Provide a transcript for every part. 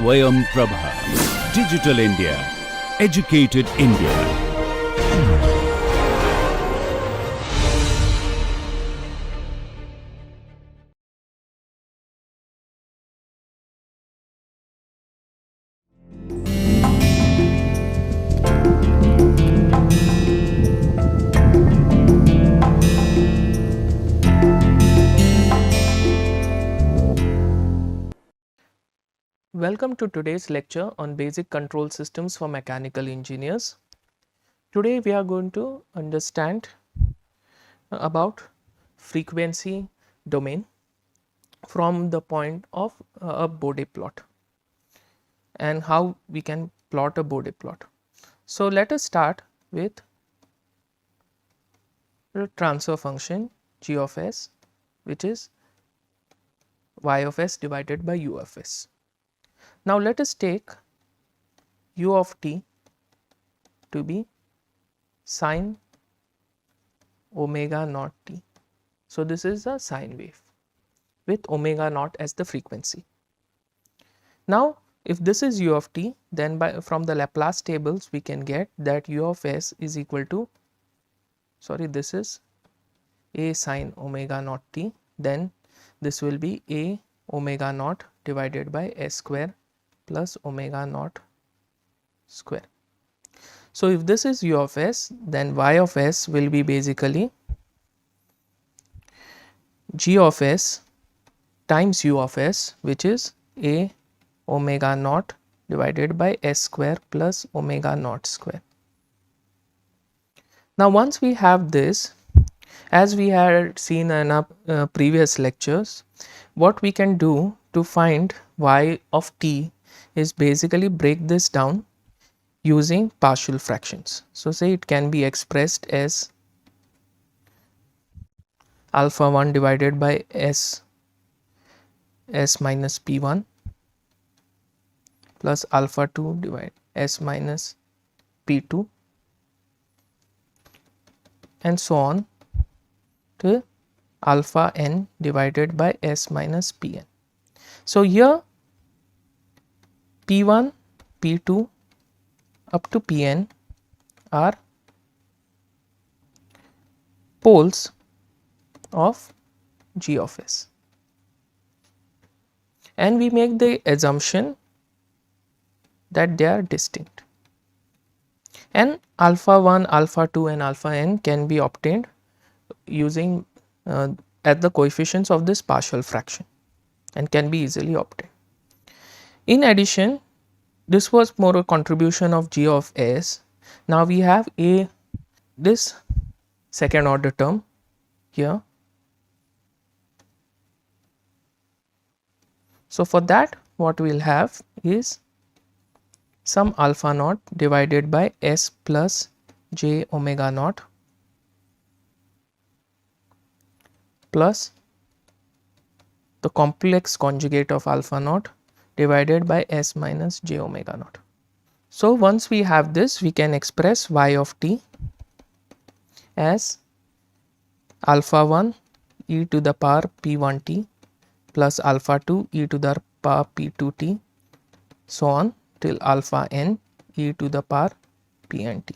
SwayamPrabha. Digital India. Educated India. Welcome to today's lecture on basic control systems for mechanical engineers. Today we are going to understand about frequency domain from the point of a Bode plot and how we can plot a Bode plot. So let us start with the transfer function g of s, which is y of s divided by u of s. Now let us take u of t to be sine omega naught t. So this is a sine wave with omega naught as the frequency. Now if this is u of t, then from the Laplace tables we can get that u of s is equal to, this is a sine omega naught t, then this will be a omega naught divided by s square plus omega naught square. So if this is u of s, then y of s will be basically g of s times u of s, which is a omega naught divided by s square plus omega naught square. Now once we have this, as we had seen in our previous lectures, what we can do to find y of t is basically break this down using partial fractions. So say it can be expressed as alpha 1 divided by s minus p1 plus alpha 2 divided s minus p2 and so on to alpha n divided by s minus pn. So here p1, p2 up to pn are poles of g of s, and we make the assumption that they are distinct, and alpha 1, alpha 2 and alpha n can be obtained using at the coefficients of this partial fraction and can be easily obtained. In addition, this was more a contribution of g of s. Now we have this second order term here. So for that, what we will have is some alpha naught divided by s plus j omega naught plus the complex conjugate of alpha naught divided by s minus j omega naught. So once we have this, we can express y of t as alpha 1 e to the power p1 t plus alpha 2 e to the power p2 t, so on till alpha n e to the power pn t.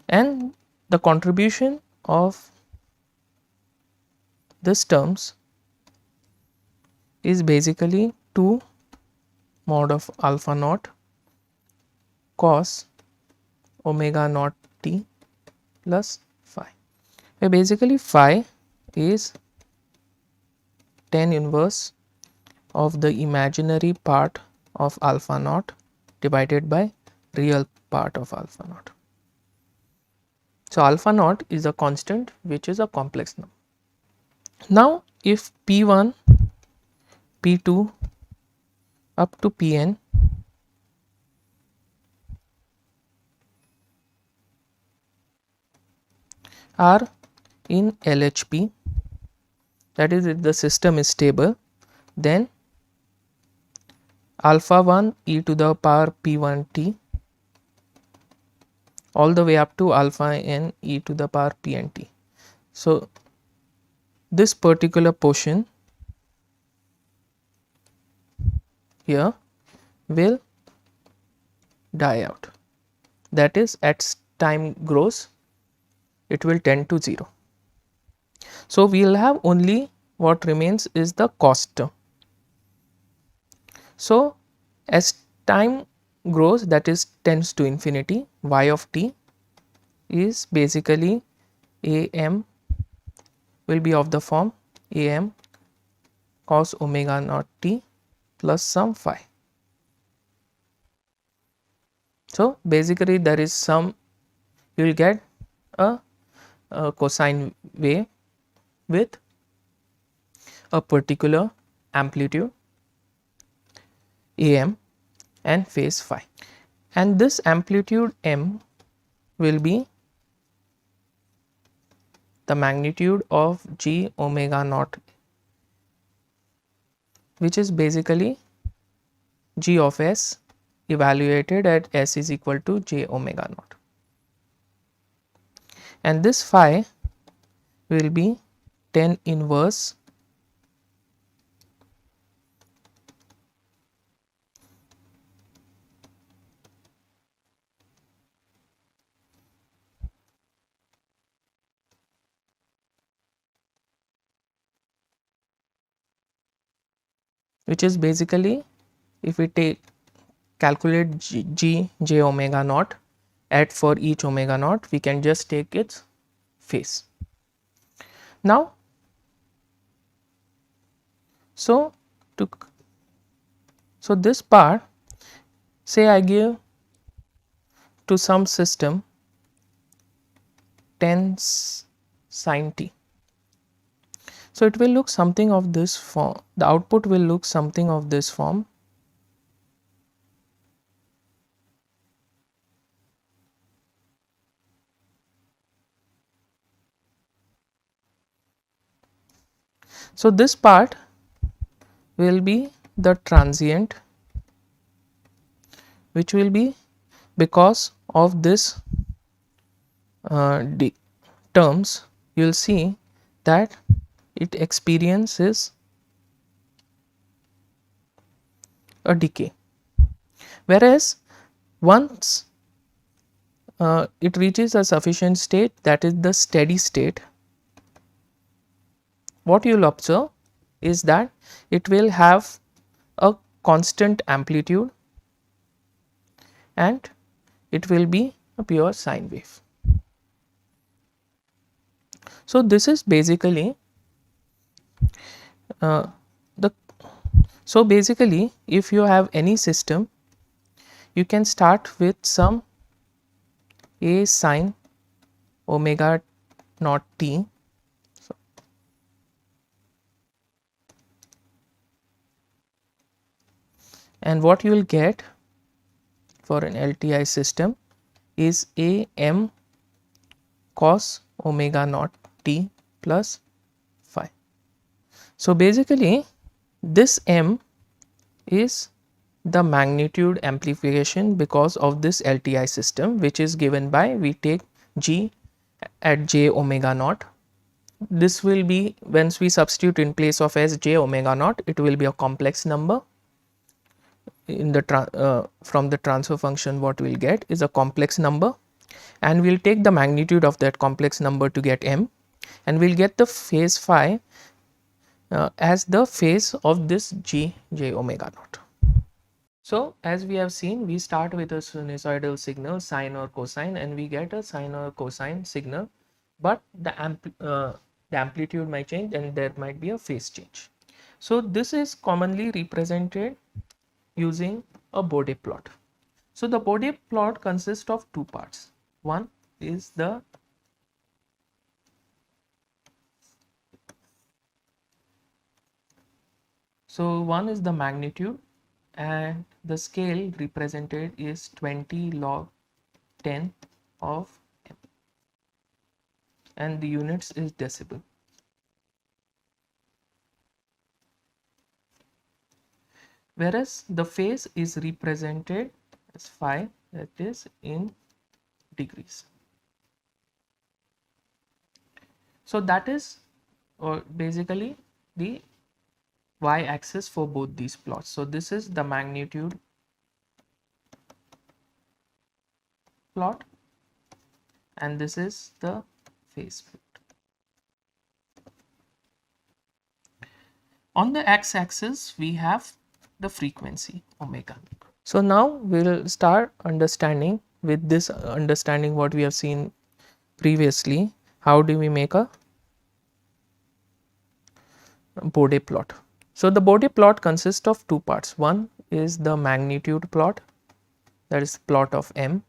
And the contribution of this terms is basically 2 mod of alpha naught cos omega naught t plus phi, where basically phi is tan inverse of the imaginary part of alpha naught divided by real part of alpha naught. So alpha naught is a constant which is a complex number. Now if p1, p2 up to pn are in LHP, that is if the system is stable, then alpha 1 e to the power p1 t all the way up to alpha n e to the power pn t. So this particular portion here will die out. That is, as time grows, it will tend to 0. So, we will have only what remains is the cost term. So, as time grows, that is tends to infinity, y of t is basically am will be of the form am cos omega naught t plus some phi. So, basically there is some, you will get a cosine wave with a particular amplitude am and phase phi, and this amplitude m will be the magnitude of g omega naught, which is basically g of s evaluated at s is equal to j omega naught, and this phi will be tan inverse which is basically, if we take calculate j omega naught at for each omega naught, we can just take its phase. Now, so this part, say I give to some system 10 sin t. So, it will look something of this form, the output will look something of this form. So, this part will be the transient, which will be because of this terms, you will see that it experiences a decay, whereas once it reaches a sufficient state, that is the steady state, what you will observe is that it will have a constant amplitude and it will be a pure sine wave. So, this is basically basically if you have any system, you can start with some a sine omega naught t. And what you will get for an LTI system is a m cos omega naught t plus phi. So, basically this m is the magnitude amplification because of this LTI system, which is given by, we take g at j omega naught. This will be, once we substitute in place of s j omega naught, it will be a complex number. In the from the transfer function, what we will get is a complex number, and we will take the magnitude of that complex number to get m, and we will get the phase phi as the phase of this g j omega naught. So, as we have seen, we start with a sinusoidal signal, sine or cosine, and we get a sine or cosine signal, but the amplitude might change and there might be a phase change. So, this is commonly represented using a Bode plot. So, the Bode plot consists of two parts. One is the magnitude, and the scale represented is 20 log 10 of m, and the units is decibel. Whereas the phase is represented as phi, that is in degrees. So, that is basically the y axis for both these plots. So, this is the magnitude plot, and this is the phase plot. On the x-axis, we have the frequency omega. So now we'll start understanding with this understanding what we have seen previously. How do we make a Bode plot? So the Bode plot consists of two parts. One is the magnitude plot, that is plot of m.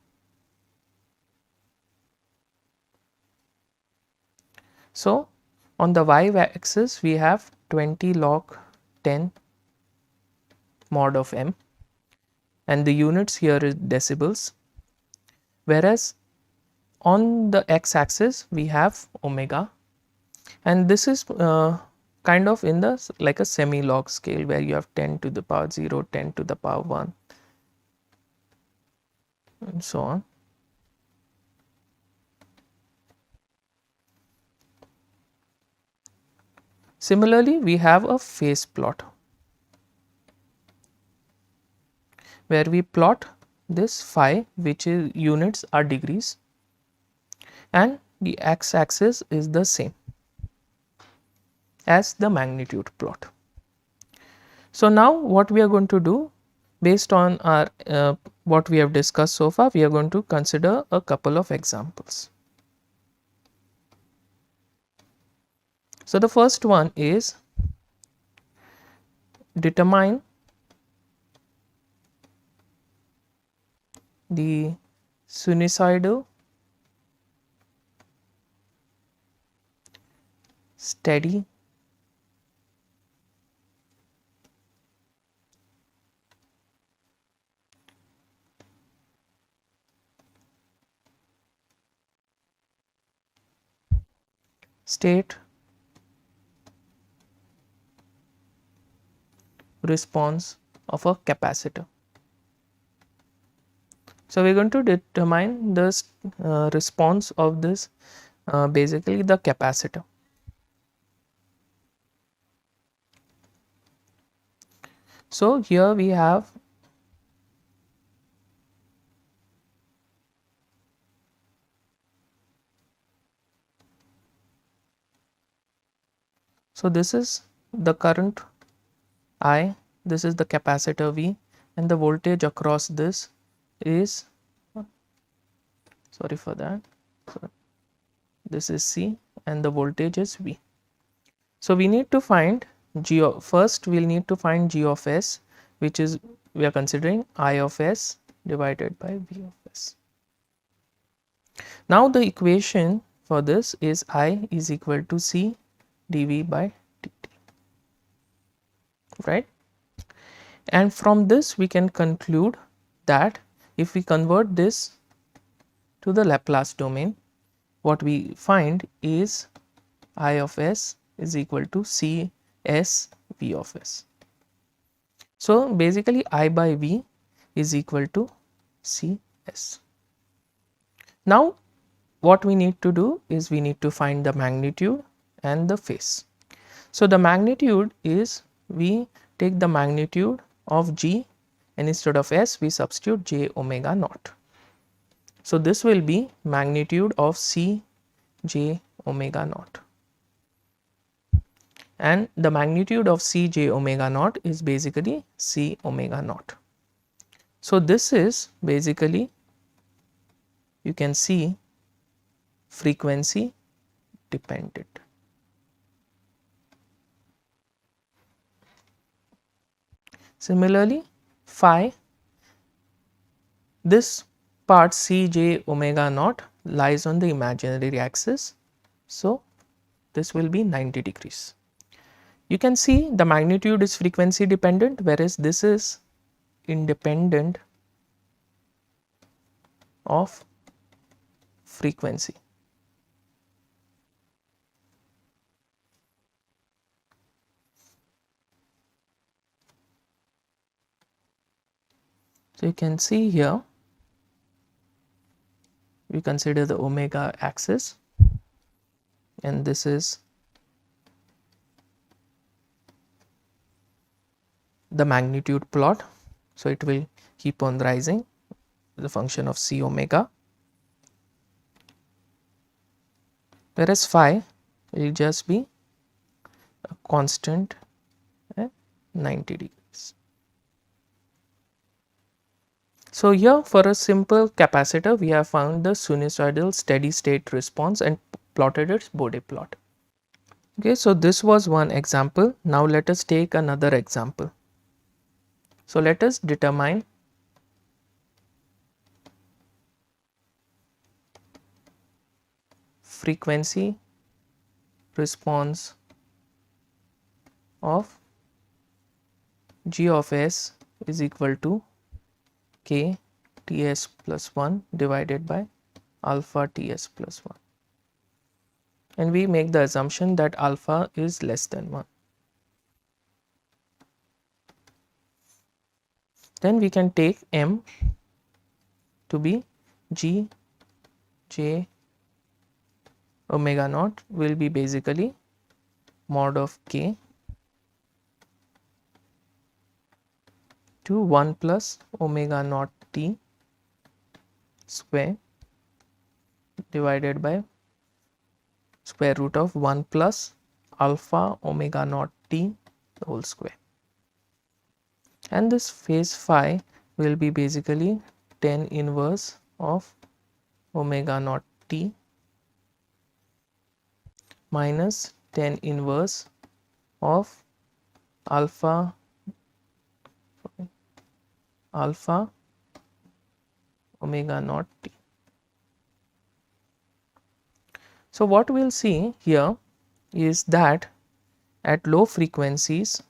So on the y-axis we have 20 log 10 mod of m, and the units here is decibels, whereas on the x-axis we have omega, and this is kind of in the like a semi-log scale where you have 10 to the power 0, 10 to the power 1 and so on. Similarly, we have a phase plot where we plot this phi, which is units are degrees, and the x-axis is the same as the magnitude plot. So now what we are going to do, based on our what we have discussed so far, we are going to consider a couple of examples. So the first one is determine the sinusoidal steady state response of a capacitor. So we are going to determine the response of this basically the capacitor. So here we have this is the current I, this is the capacitor V, and the voltage across this is, sorry for that, so this is C and the voltage is V. So we need to find G of, first we will need to find G of S, which is we are considering I of S divided by V of S. Now the equation for this is I is equal to C dV by dt, right? And from this we can conclude that if we convert this to the Laplace domain, what we find is I of S is equal to C S V of S. So basically I by V is equal to C S. Now what we need to do is we need to find the magnitude and the phase. So the magnitude is, we take the magnitude of G and instead of S we substitute J omega naught. So this will be magnitude of C J omega naught, and the magnitude of C J omega naught is basically C omega naught. So this is basically, you can see, frequency dependent. Similarly, phi, this part C J omega naught lies on the imaginary axis, so this will be 90 degrees. You can see the magnitude is frequency dependent, whereas this is independent of frequency. So you can see here, we consider the omega axis, and this is the magnitude plot. So it will keep on rising, the function of C omega, whereas phi will just be a constant at 90 degrees. So here for a simple capacitor we have found the sinusoidal steady state response and plotted its Bode plot. Okay, so this was one example. Now let us take another example. So let us determine frequency response of g of s is equal to k Ts plus 1 divided by alpha Ts plus 1, and we make the assumption that alpha is less than 1. Then we can take m to be g j omega naught will be basically mod of k to 1 plus omega naught t square divided by square root of 1 plus alpha omega naught t the whole square, and this phase phi will be basically tan inverse of omega naught t minus tan inverse of alpha omega naught t. So what we will see here is that at low frequencies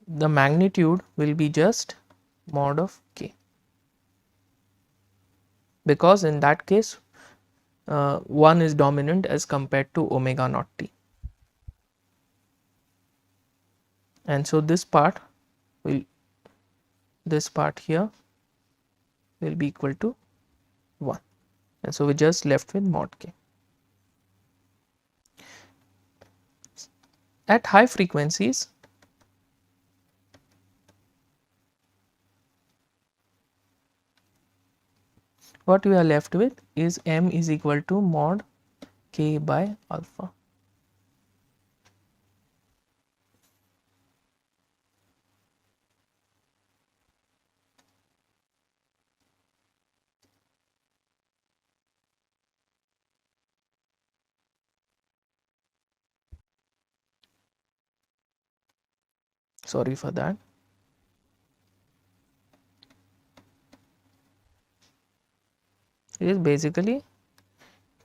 the magnitude will be just mod of k, because in that case 1 is dominant as compared to omega naught t, and so this part here will be equal to 1, and so we just left with mod k. At high frequencies what we are left with is m is equal to mod k by alpha. Sorry for that. It is basically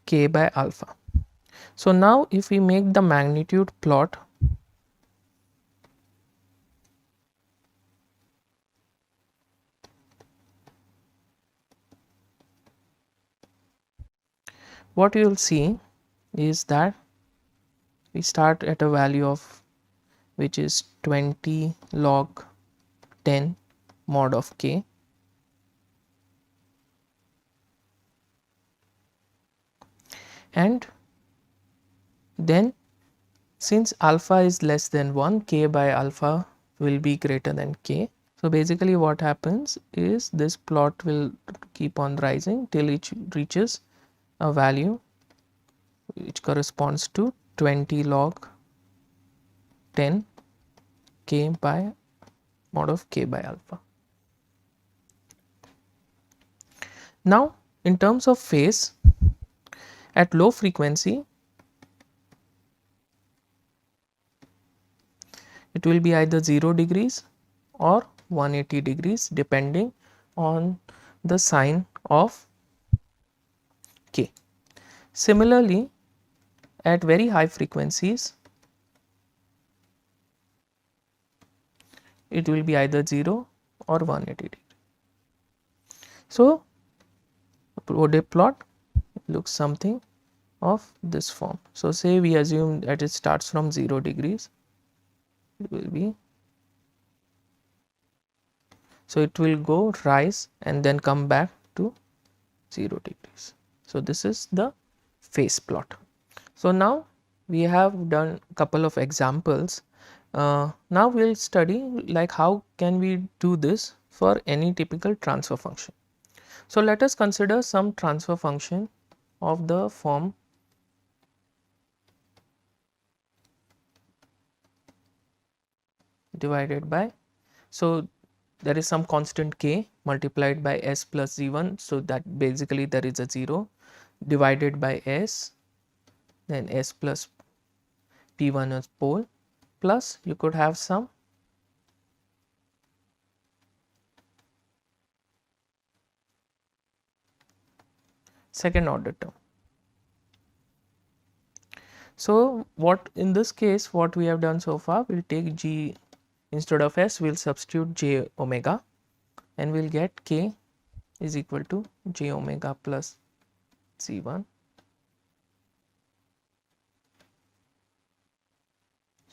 k by alpha. So now if we make the magnitude plot, what you will see is that we start at a value of which is 20 log 10 mod of k, and then since alpha is less than 1, k by alpha will be greater than k. So basically what happens is this plot will keep on rising till it reaches a value which corresponds to 20 log 10 k by mod of k by alpha. Now in terms of phase, at low frequency it will be either 0 degrees or 180 degrees depending on the sign of k. Similarly, at very high frequencies it will be either 0 or 180 degree. So Bode plot looks something of this form. So say we assume that it starts from 0 degrees, it will be, so it will go rise and then come back to 0 degrees. So this is the phase plot. So now we have done a couple of examples. Now we will study like how can we do this for any typical transfer function. So let us consider some transfer function of the form divided by, so there is some constant k multiplied by s plus z1, so that basically there is a 0, divided by s, then s plus p1 as pole, plus you could have some second order term. So what in this case what we have done so far, we will take g instead of s, we will substitute j omega and we will get k is equal to j omega plus c1,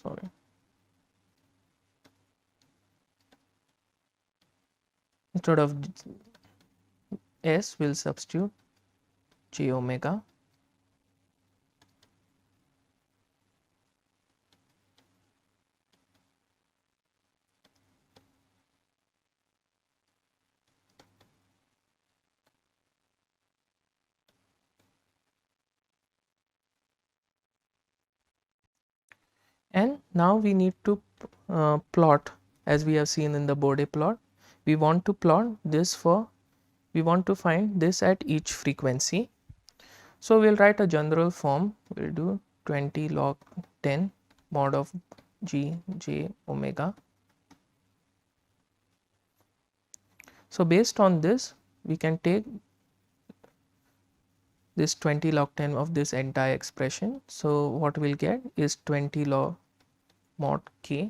sorry, instead of s we will substitute j omega and now we need to plot, as we have seen in the Bode plot. We want to plot this for, we want to find this at each frequency. So we will write a general form, we will do 20 log 10 mod of g j omega. So based on this we can take this 20 log 10 of this entire expression. So what we will get is 20 log mod k,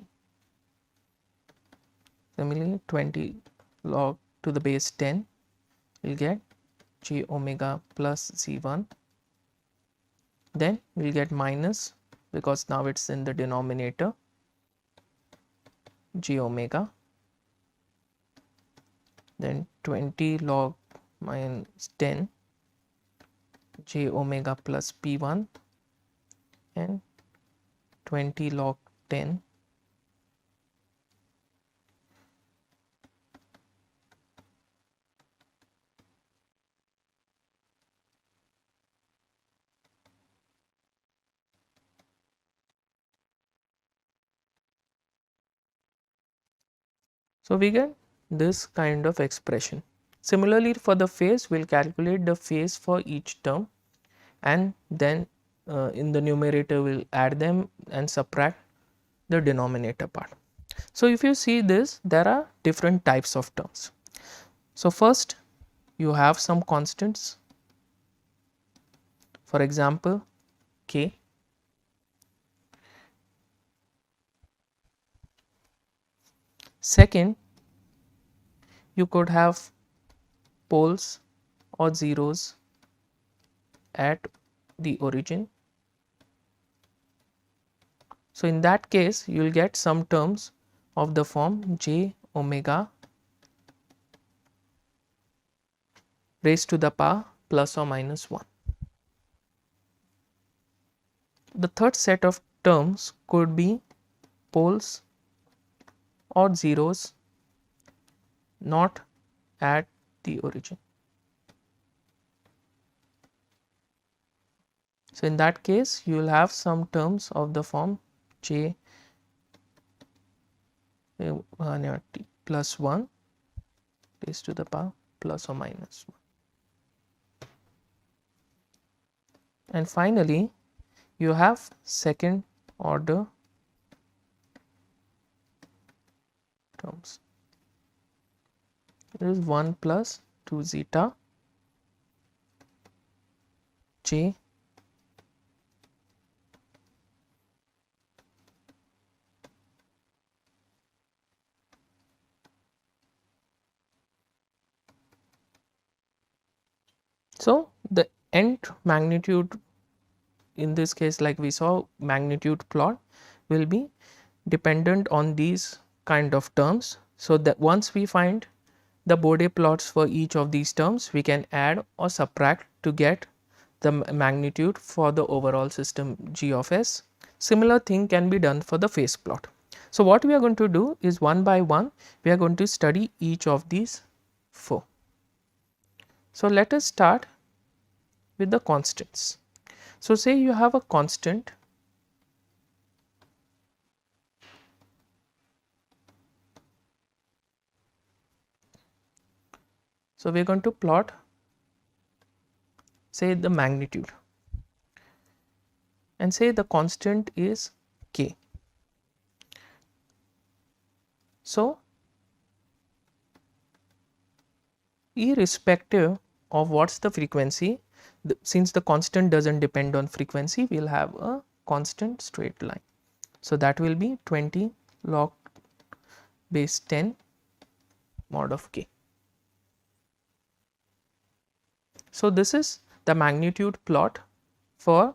similarly 20 log to the base 10 we will get j omega plus z1, then we will get minus, because now it is in the denominator, j omega, then 20 log minus 10 j omega plus p1 and 20 log 10 so we get this kind of expression. Similarly for the phase, we will calculate the phase for each term and then in the numerator we will add them and subtract the denominator part. So if you see this, there are different types of terms. So first you have some constants, for example k. Second, you could have poles or zeros at the origin. So in that case you will get some terms of the form j omega raised to the power plus or minus 1. The third set of terms could be poles or zeros not at the origin. So in that case you will have some terms of the form j plus 1 raised to the power plus or minus 1. And finally you have second order terms. It is 1 plus 2 zeta j so the nth magnitude in this case, like we saw, magnitude plot will be dependent on these kind of terms. So that once we find the Bode plots for each of these terms, we can add or subtract to get the magnitude for the overall system g of s. Similar thing can be done for the phase plot. So what we are going to do is one by one we are going to study each of these four. So let us start with the constants. So say you have a constant so we are going to plot say the magnitude and say the constant is k. So irrespective of what's the frequency, since the constant doesn't depend on frequency, we'll have a constant straight line. So that will be 20 log base 10 mod of k. So this is the magnitude plot for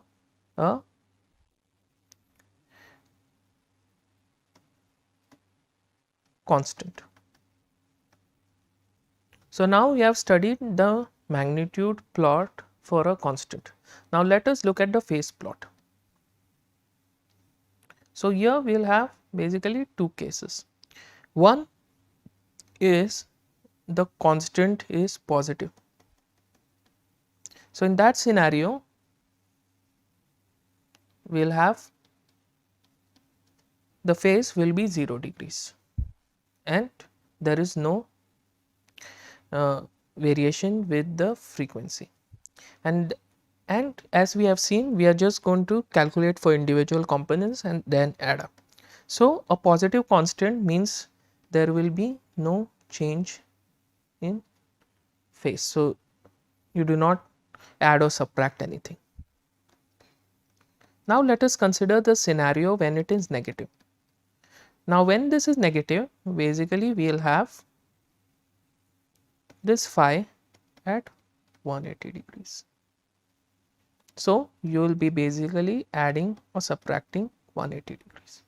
a constant. So now we have studied the magnitude plot for a constant. Now let us look at the phase plot. So here we will have basically two cases. One is the constant is positive. So in that scenario, we will have the phase will be 0 degrees and there is no variation with the frequency. And as we have seen, we are just going to calculate for individual components and then add up. So a positive constant means there will be no change in phase. So you do not add or subtract anything. Now let us consider the scenario when it is negative. Now when this is negative, basically we will have this phi at 180 degrees. So you will be basically adding or subtracting 180 degrees.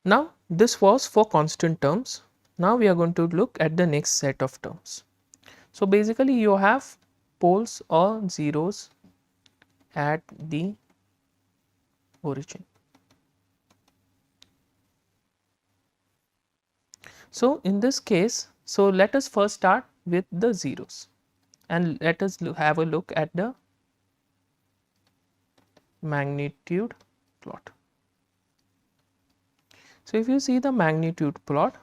Now this was for constant terms. Now we are going to look at the next set of terms. So basically you have poles or zeros at the origin. So in this case, so let us first start with the zeros and let us have a look at the magnitude plot. So if you see the magnitude plot,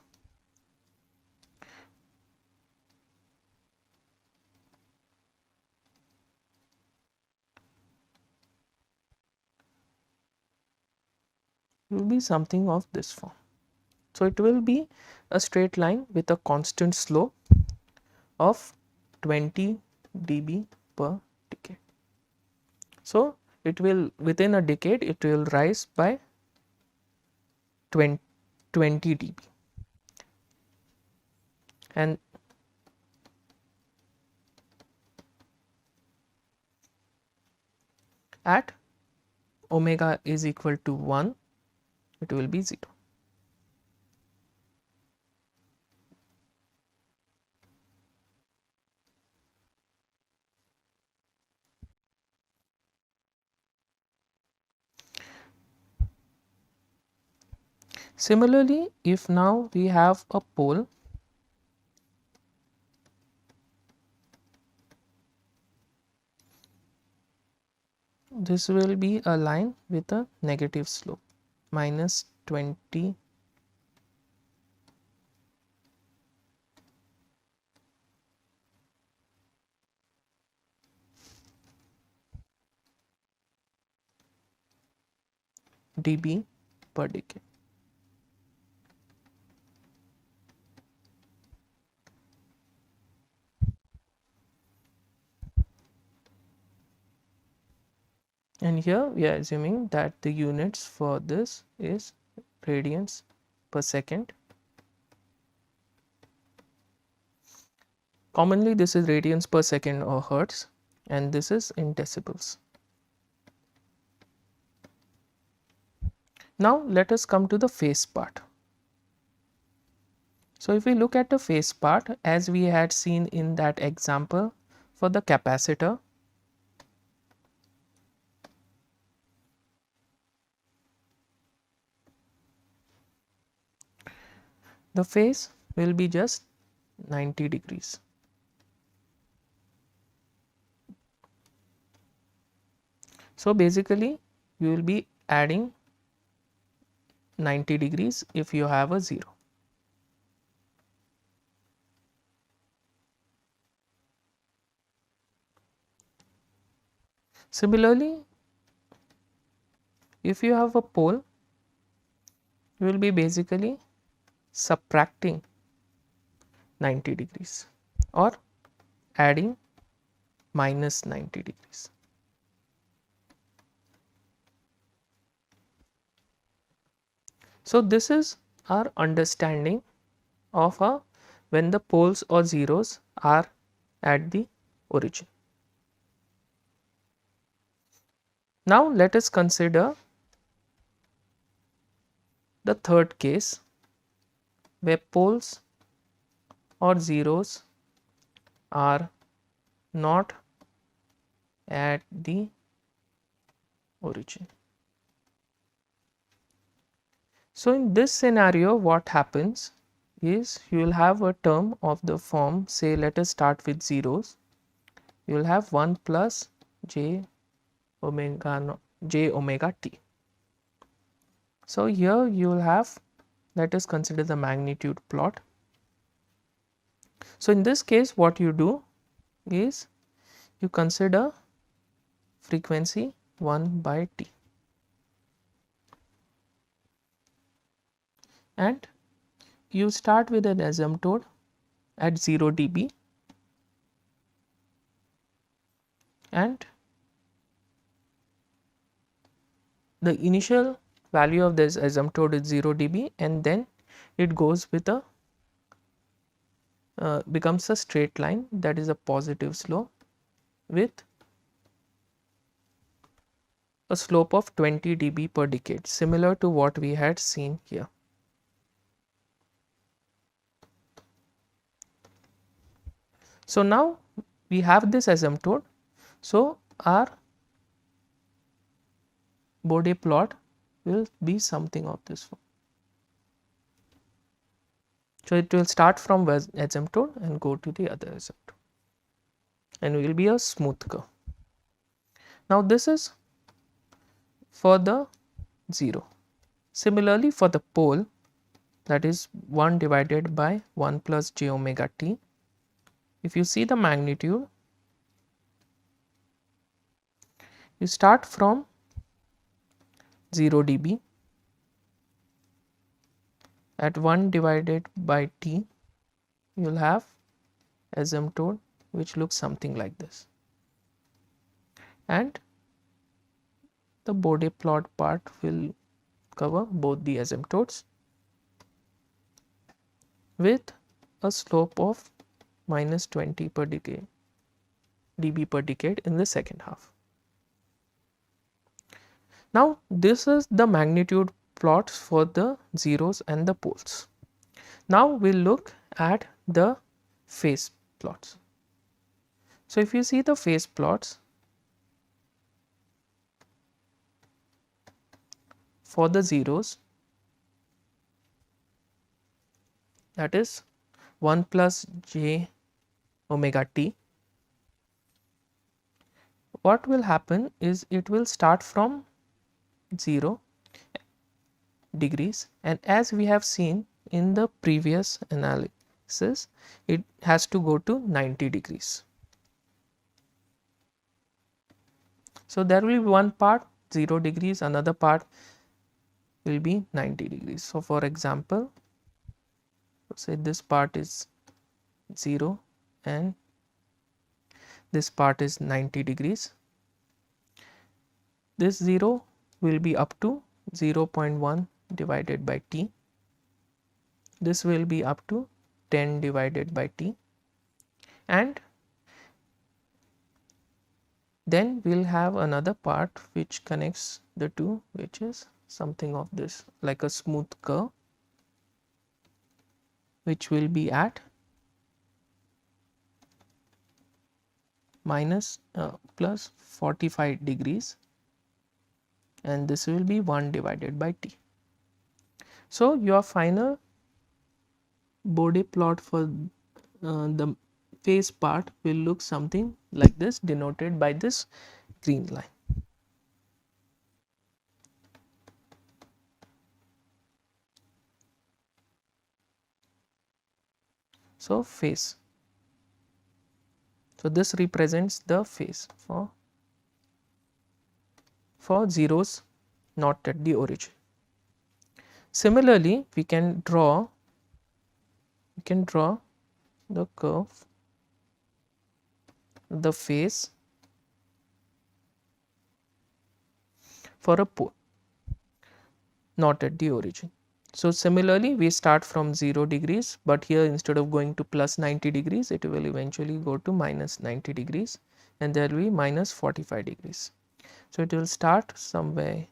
it will be something of this form. So it will be a straight line with a constant slope of 20 dB per decade. So it will within a decade it will rise by 20 dB and at omega is equal to 1 it will be 0. Similarly, if now we have a pole this will be a line with a negative slope minus 20 dB per decade. And here we are assuming that the units for this is radians per second. Commonly this is radians per second or hertz and this is in decibels. Now let us come to the phase part. So if we look at the phase part as we had seen in that example for the capacitor, the phase will be just 90 degrees. So basically you will be adding 90 degrees if you have a 0. Similarly, if you have a pole, you will be basically subtracting 90 degrees or adding minus 90 degrees. So this is our understanding of when the poles or zeros are at the origin. Now let us consider the third case where poles or zeros are not at the origin. So in this scenario, what happens is you will have a term of the form, say let us start with zeros. You will have 1 plus j omega t. So here you will have, let us consider the magnitude plot. So in this case, what you do is you consider frequency 1 by t, and you start with an asymptote at 0 dB, and the initial value of this asymptote is 0 dB, and then it goes with a becomes a straight line, that is a positive slope with a slope of 20 dB per decade, similar to what we had seen here. So now we have this asymptote, so our Bode plot will be something of this form. So it will start from asymptote and go to the other asymptote, and will be a smooth curve. Now this is for the 0. Similarly for the pole, that is 1 divided by 1 plus j omega t. If you see the magnitude, you start from 0 dB at 1 divided by t, you will have asymptote which looks something like this, and the Bode plot part will cover both the asymptotes with a slope of minus 20 per decade dB per decade in the second half. Now this is the magnitude plots for the zeros and the poles. Now we'll look at the phase plots. So if you see the phase plots for the zeros, that is 1 plus j omega t, what will happen is it will start from 0 degrees, and as we have seen in the previous analysis, it has to go to 90 degrees. So there will be one part 0 degrees, another part will be 90 degrees. So for example, say this part is 0 and this part is 90 degrees. This 0 will be up to 0.1 divided by t. This will be up to 10 divided by t, and then we'll have another part which connects the two, which is something of this, like a smooth curve, which will be at minus plus 45 degrees, and this will be 1 divided by t. So your final Bode plot for the phase part will look something like this, denoted by this green line. So phase. So this represents the phase for zeros not at the origin. Similarly, we can draw the curve, the phase for a pole not at the origin. So similarly, we start from 0 degrees, but here instead of going to plus 90 degrees, it will eventually go to minus 90 degrees, and there will be minus 45 degrees. So it will start somewhere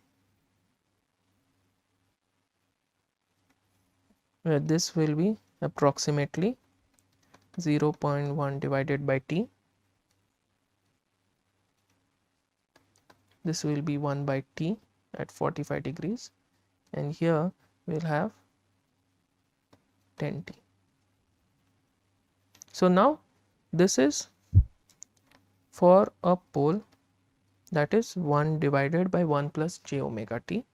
where this will be approximately 0.1 divided by t. This will be 1 by t at 45 degrees, and here we will have 10t. So now this is for a pole, that is 1 divided by 1 plus j omega t,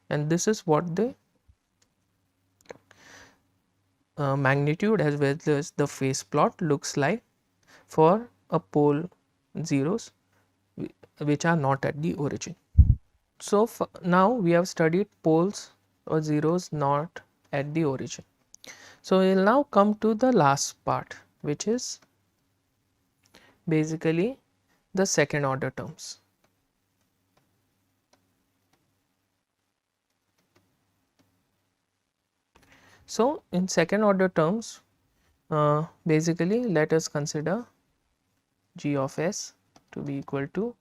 and this is what the magnitude as well as the phase plot looks like for a pole zeros which are not at the origin. So now we have studied poles or zeros not at the origin. So we will now come to the last part, which is basically the second order terms. So in second order terms, basically let us consider g of s to be equal to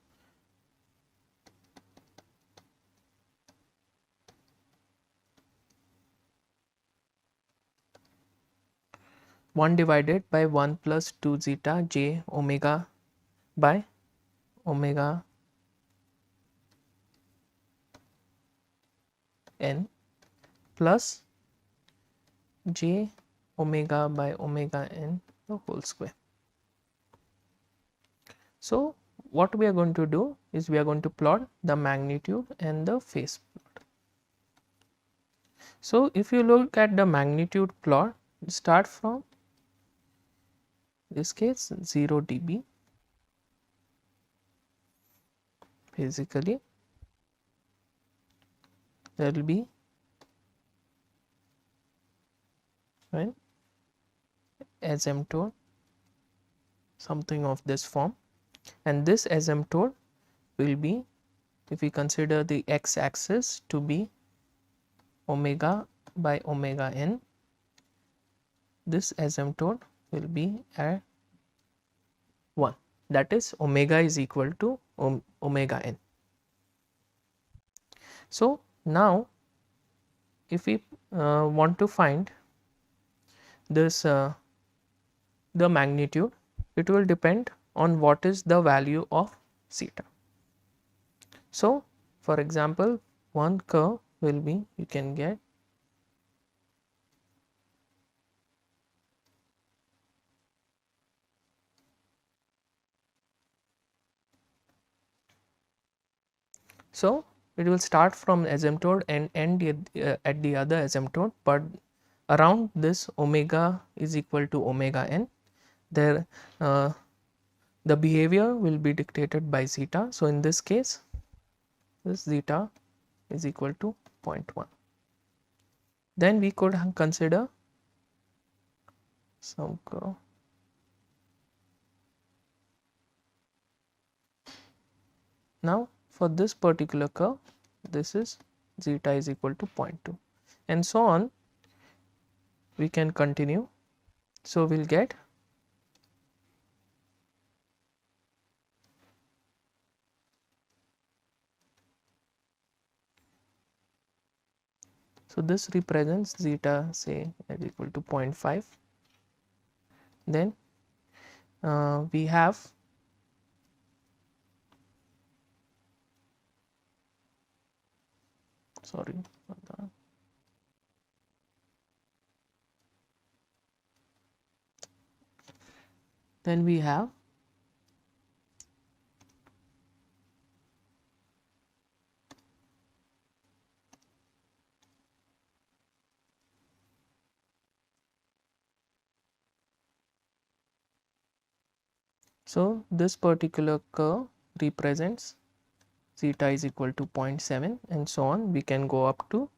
one divided by 1 plus 2 zeta j omega by omega n plus j omega by omega n the whole square. So what we are going to do is we are going to plot the magnitude and the phase plot. So if you look at the magnitude plot, start from this case 0 dB. Basically there will be asymptote, something of this form, and this asymptote will be, if we consider the x axis to be omega by omega n, this asymptote will be at 1, that is omega is equal to omega n. So now if we want to find this the magnitude, it will depend on what is the value of zeta. So for example, one curve will be, you can get so it will start from asymptote and end at the other asymptote, but around this omega is equal to omega n, there the behavior will be dictated by zeta. So in this case, this zeta is equal to 0.1. Then we could consider some curve. Now for this particular curve, this is zeta is equal to 0.2, and so on we can continue. So we'll get so this represents zeta say is equal to 0.5. Then we have sorry for that. Then we have So this particular curve represents zeta is equal to 0.7 and so on. We can go up to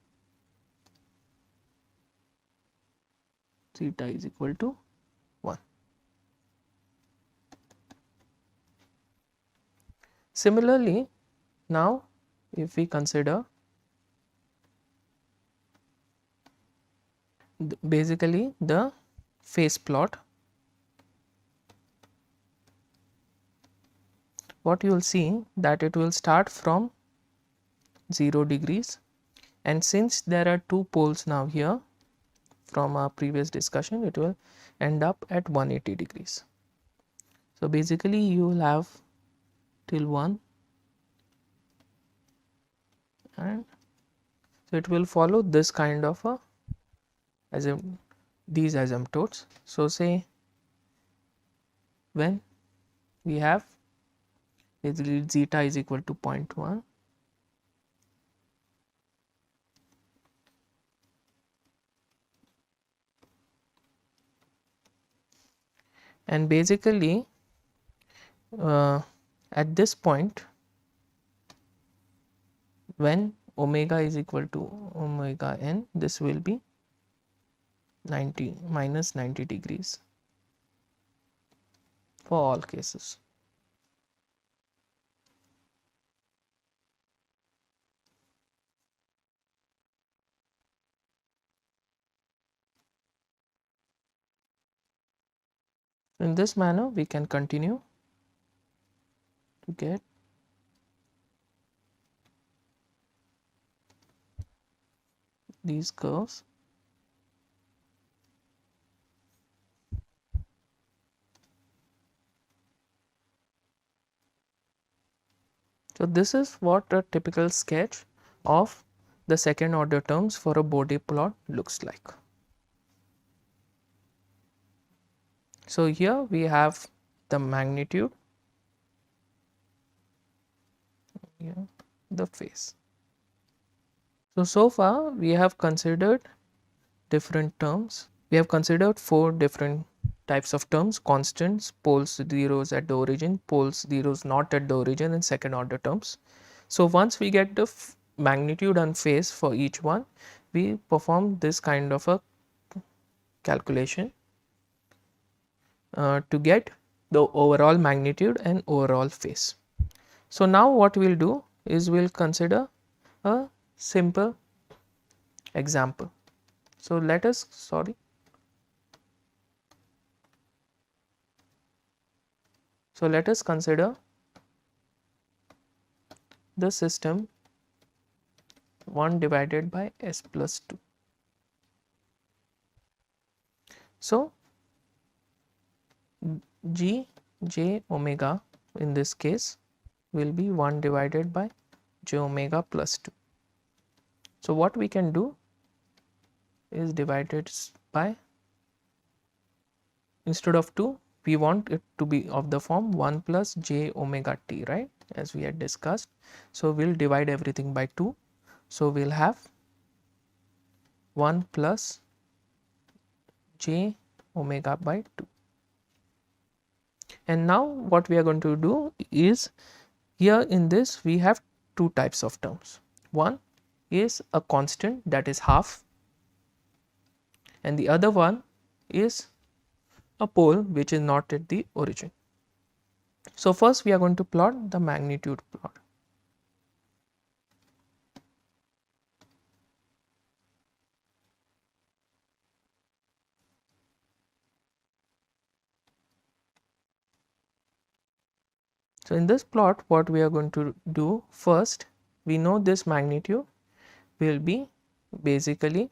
zeta is equal to 1. Similarly, now if we consider basically the phase plot, what you will see that it will start from 0 degrees, and since there are two poles now here from our previous discussion, it will end up at 180 degrees. So basically you will have till 1, and so it will follow this kind of a these asymptotes. So say when we have basically zeta is equal to 0.1, and basically at this point when omega is equal to omega n, this will be 90 minus 90 degrees for all cases. In this manner we can continue to get these curves. So this is what a typical sketch of the second order terms for a Bode plot looks like. So here we have the magnitude, here the phase. So far we have considered different terms. We have considered 4 different types of terms: constants, poles, zeros at the origin, poles, zeros not at the origin, and second order terms. So once we get the magnitude and phase for each one, we perform this kind of a calculation to get the overall magnitude and overall phase. So now what we will do is we will consider a simple example. So let us consider the system 1 divided by s plus 2. So g j omega in this case will be 1 divided by j omega plus 2. So what we can do is divided by, instead of 2 we want it to be of the form 1 plus j omega t, right, as we had discussed. So we'll divide everything by 2. So we'll have 1 plus j omega by 2. And now what we are going to do is, here in this we have two types of terms. One is a constant, that is half, and the other one is a pole which is not at the origin. So first we are going to plot the magnitude plot. So in this plot what we are going to do, first we know this magnitude will be basically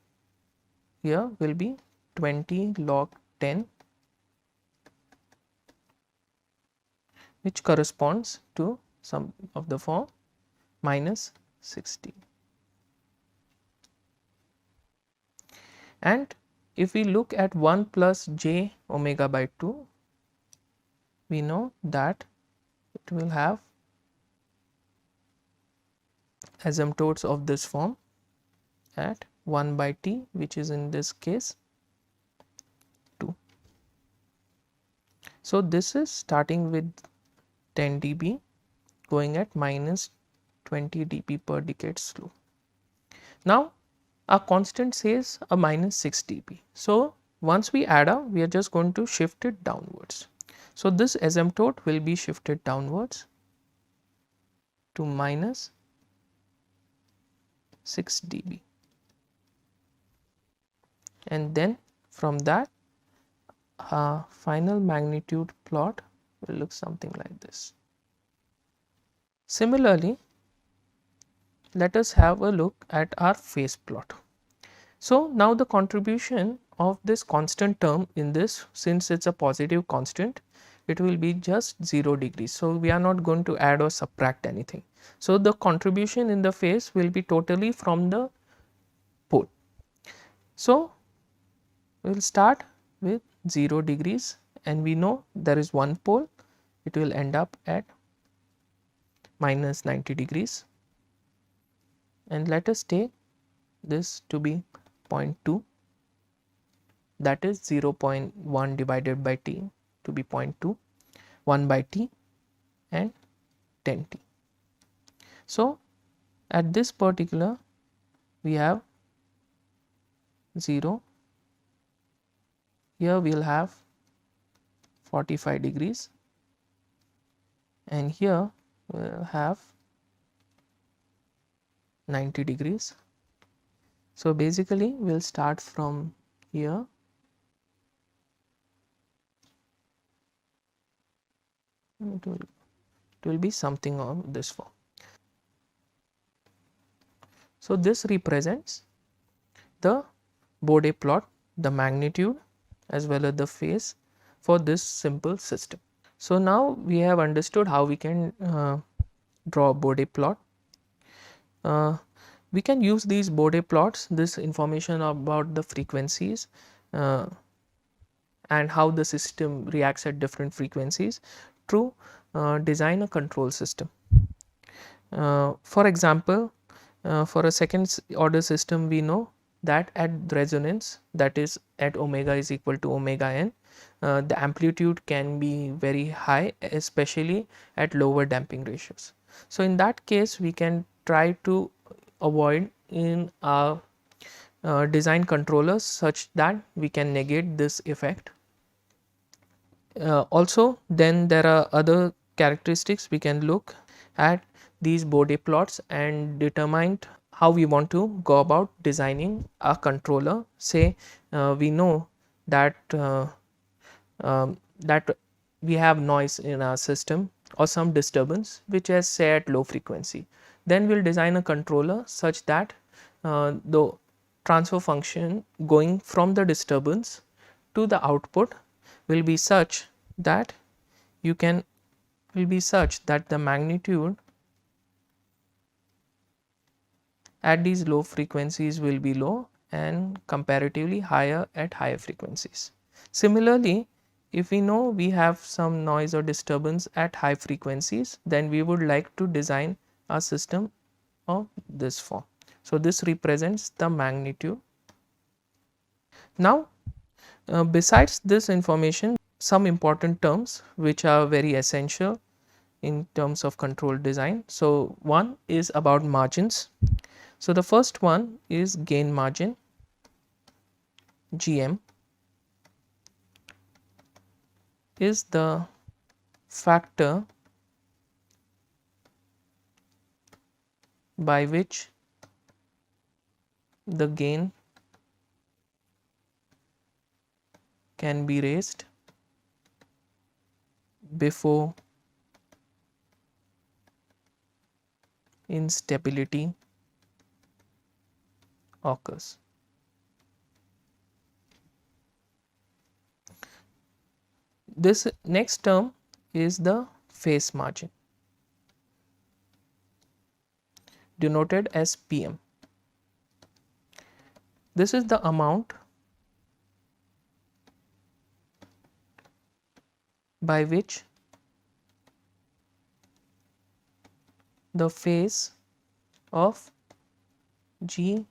here will be 20 log 10, which corresponds to some of the form minus 60. And if we look at 1 plus j omega by 2, we know that it will have asymptotes of this form at 1 by t, which is in this case 2. So this is starting with 10 dB going at minus 20 dB per decade slope. Now our constant says a minus 6 dB. So once we add up, we are just going to shift it downwards. So this asymptote will be shifted downwards to minus 6 dB, and then from that final magnitude plot will look something like this. Similarly, let us have a look at our phase plot. So now the contribution of this constant term in this, since it's a positive constant, it will be just 0 degrees. So we are not going to add or subtract anything. So the contribution in the phase will be totally from the pole. So we will start with 0 degrees, and we know there is one pole, it will end up at minus 90 degrees, and let us take this to be 0.2, that is 0.1 divided by t to be 0.2, 1 by t and 10t. So at this particular we have 0, here we will have 45 degrees, and here we will have 90 degrees. So basically we will start from here it will be something of this form. So this represents the Bode plot, the magnitude as well as the phase for this simple system. So now we have understood how we can draw a Bode plot. We can use these Bode plots, this information about the frequencies and how the system reacts at different frequencies to design a control system. For example, for a second order system, we know that at resonance, that is at omega is equal to omega n, the amplitude can be very high, especially at lower damping ratios. So in that case, we can try to avoid in our design controllers such that we can negate this effect. Also, then there are other characteristics we can look at these Bode plots and determine how we want to go about designing a controller. Say we know that that we have noise in our system or some disturbance which is say at low frequency. Then we will design a controller such that the transfer function going from the disturbance to the output will be such that the magnitude at these low frequencies will be low and comparatively higher at higher frequencies. Similarly, if we know we have some noise or disturbance at high frequencies, then we would like to design a system of this form. So this represents the magnitude. Now besides this information, some important terms which are very essential in terms of control design. So one is about margins. So the first one is gain margin, GM, is the factor by which the gain can be raised before instability occurs. This next term is the phase margin, denoted as PM. This is the amount by which the phase of G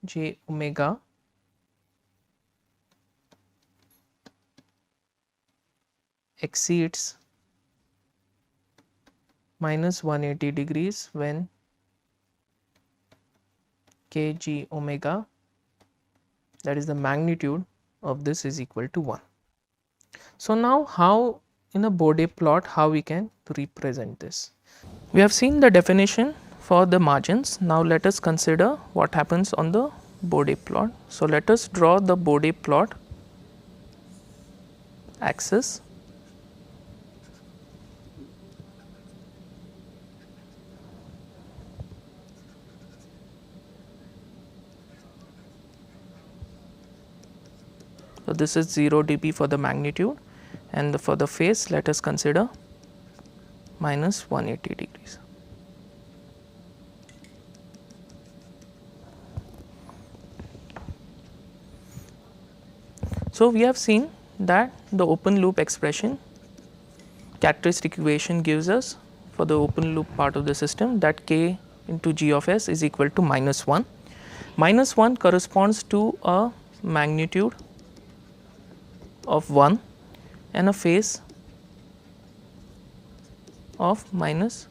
J omega exceeds minus 180 degrees when kg omega, that is the magnitude of this, is equal to 1. So now how in a Bode plot how we can represent this? We have seen the definition for the margins. Now let us consider what happens on the Bode plot. So let us draw the Bode plot axis. So this is 0 dB for the magnitude, and for the phase let us consider minus 180 degrees. So we have seen that the open loop expression characteristic equation gives us for the open loop part of the system that k into g of s is equal to minus 1. Minus 1 corresponds to a magnitude of 1 and a phase of minus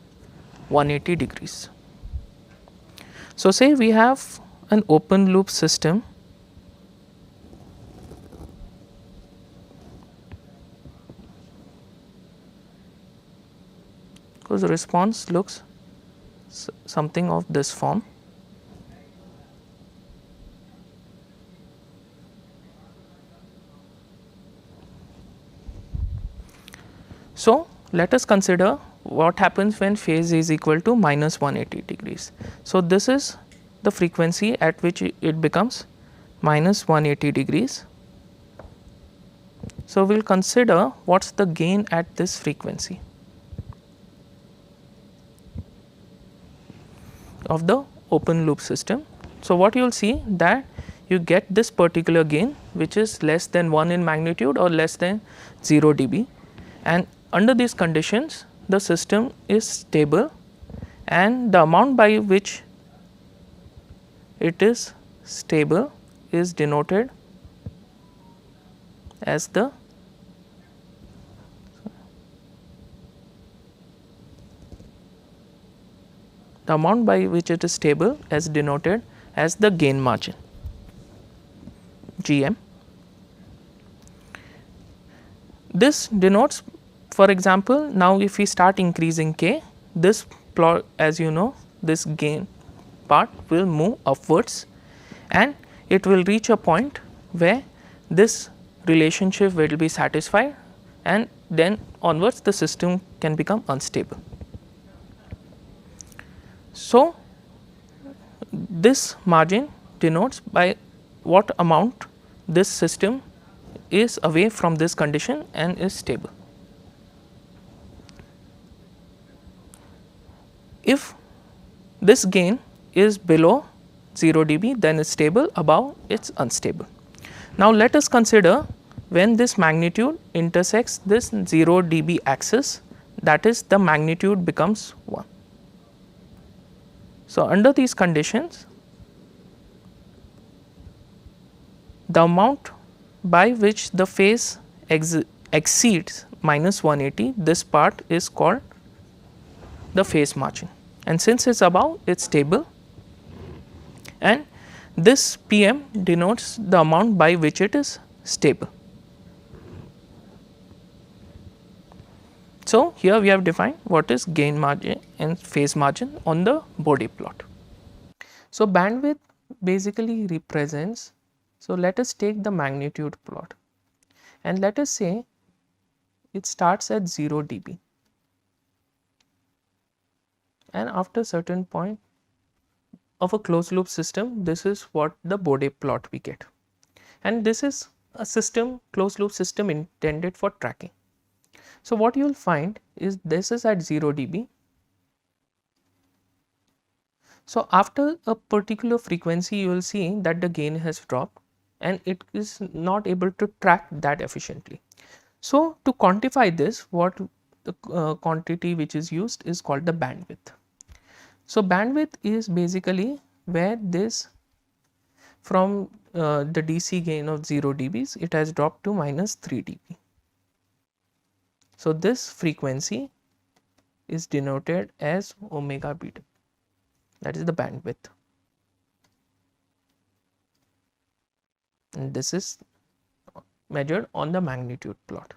180 degrees. So say we have an open loop system because the response looks something of this form. So let us consider what happens when phase is equal to minus 180 degrees. So this is the frequency at which it becomes minus 180 degrees. So we will consider what is the gain at this frequency of the open loop system. So what you will see that you get this particular gain which is less than 1 in magnitude or less than 0 dB, and under these conditions the system is stable, and the amount by which it is stable is denoted as the amount by which it is stable as denoted as the gain margin GM. This denotes, for example, now if we start increasing k, this plot, as you know, this gain part will move upwards and it will reach a point where this relationship will be satisfied, and then onwards the system can become unstable. So this margin denotes by what amount this system is away from this condition and is stable. If this gain is below 0 dB, then it is stable, above it is unstable. Now let us consider when this magnitude intersects this 0 dB axis, that is the magnitude becomes 1. So under these conditions the amount by which the phase exceeds minus 180, this part is called the phase margin, and since it is above it is stable, and this PM denotes the amount by which it is stable. So here we have defined what is gain margin and phase margin on the Bode plot. So bandwidth basically represents, so let us take the magnitude plot and let us say it starts at 0 dB, and after certain point of a closed loop system, this is what the Bode plot we get, and this is a system, closed loop system intended for tracking. So what you will find is this is at 0 dB. So after a particular frequency you will see that the gain has dropped and it is not able to track that efficiently. So to quantify this, what the quantity which is used is called the bandwidth. So bandwidth is basically where this from the DC gain of 0 dBs, it has dropped to minus 3 dB. So this frequency is denoted as omega beta, that is the bandwidth, and this is measured on the magnitude plot.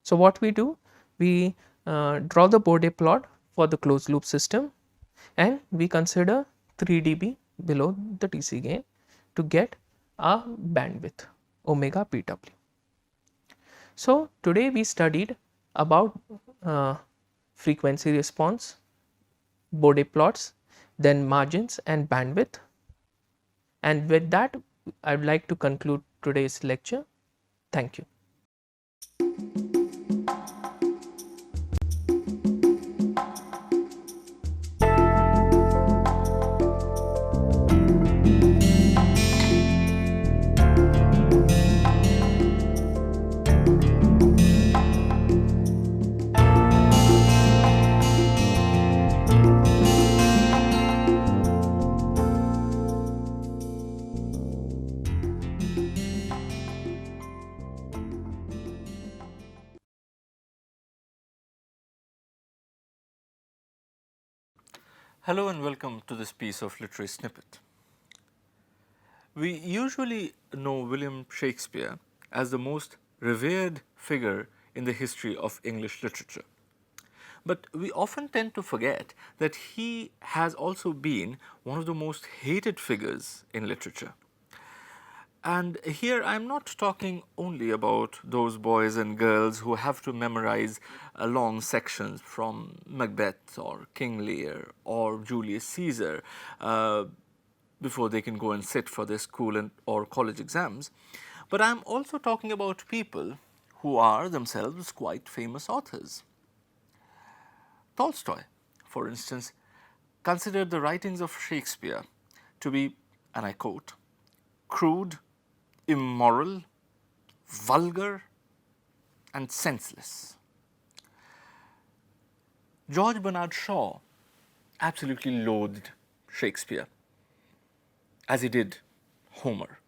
So what we do, we draw the Bode plot for the closed loop system, and we consider 3 dB below the TC gain to get a bandwidth omega beta. So today we studied about frequency response, Bode plots, then margins and bandwidth, and with that I would like to conclude today's lecture. Thank you. Hello and welcome to this piece of literary snippet. We usually know William Shakespeare as the most revered figure in the history of English literature. But we often tend to forget that he has also been one of the most hated figures in literature. And here I'm not talking only about those boys and girls who have to memorize long sections from Macbeth or King Lear or Julius Caesar before they can go and sit for their school or college exams. But I'm also talking about people who are themselves quite famous authors. Tolstoy, for instance, considered the writings of Shakespeare to be, and I quote, crude, immoral, vulgar, and senseless. George Bernard Shaw absolutely loathed Shakespeare, as he did Homer.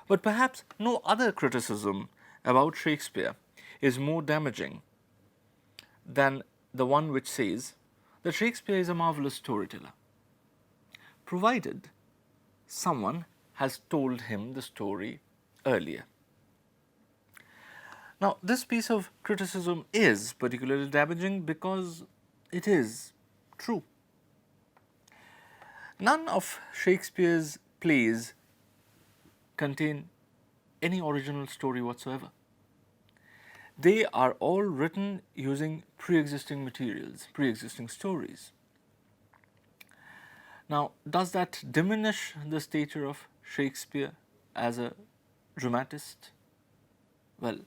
But perhaps no other criticism about Shakespeare is more damaging than the one which says that Shakespeare is a marvelous storyteller, provided someone has told him the story earlier. Now, this piece of criticism is particularly damaging because it is true. None of Shakespeare's plays contain any original story whatsoever. They are all written using pre-existing materials, pre-existing stories. Now, does that diminish the stature of Shakespeare as a dramatist? Well,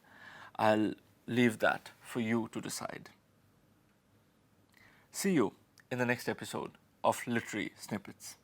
I'll leave that for you to decide. See you in the next episode of Literary Snippets.